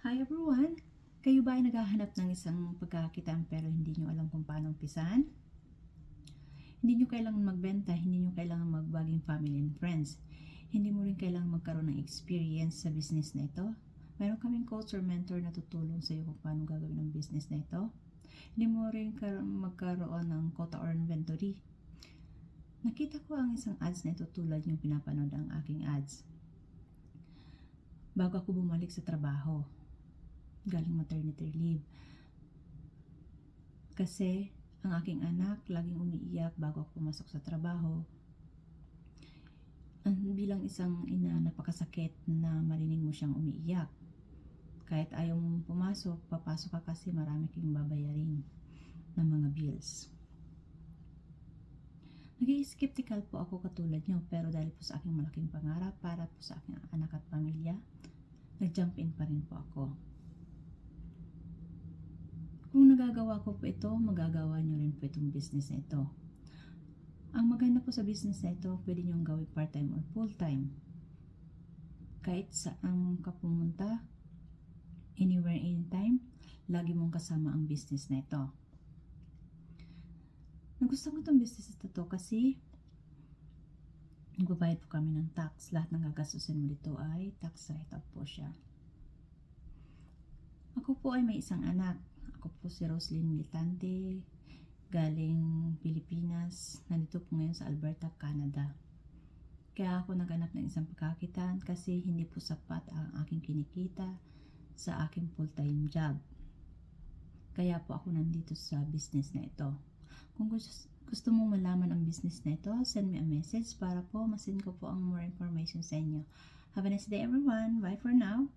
Hi everyone! Kayo ba ay naghahanap ng isang pagkakakitaan pero hindi nyo alam kung paano umpisahan? Hindi nyo kailangan magbenta, hindi nyo kailangan magbaging family and friends. Hindi mo rin kailangan magkaroon ng experience sa business na ito. Meron kaming coach or mentor na tutulong sa iyo kung paano gagawin ang business na ito. Hindi mo rin magkaroon ng quota or inventory. Nakita ko ang isang ads na ito tulad yung pinapanood ang aking ads. Bago ako bumalik sa trabaho, galing maternity leave. Kasi ang aking anak laging umiiyak bago ako pumasok sa trabaho. Bilang isang ina, napakasakit na marinig mo siyang umiiyak. Kahit ayaw mong pumasok, papasok ka kasi marami kang babayarin ng mga bills. Naging skeptical po ako katulad nyo, pero dahil po sa aking malaking pangarap para po sa aking anak at pamilya, nag-jump in pa rin po ako. Kung nagagawa ko po ito, magagawa nyo rin po itong business na ito. Ang maganda po sa business na ito, pwede nyo gawin part-time or full-time. Kahit saan ka pumunta, anywhere, anytime, lagi mong kasama ang business na ito. Nagustuhan ko itong business na ito kasi nagbabayad po kami ng tax. Lahat ng gagastusin mo dito ay tax write-off po siya. Ako po ay may isang anak. Ako po si Roslyn Militante, galing Pilipinas. Nandito po ngayon sa Alberta, Canada. Kaya ako naghanap ng isang pagkakitaan kasi hindi po sapat ang aking kinikita sa aking full-time job. Kaya po ako nandito sa business na ito. Kung gusto mong malaman ang business na ito, send me a message para po masend ko po ang more information sa inyo. Have a nice day everyone. Bye for now.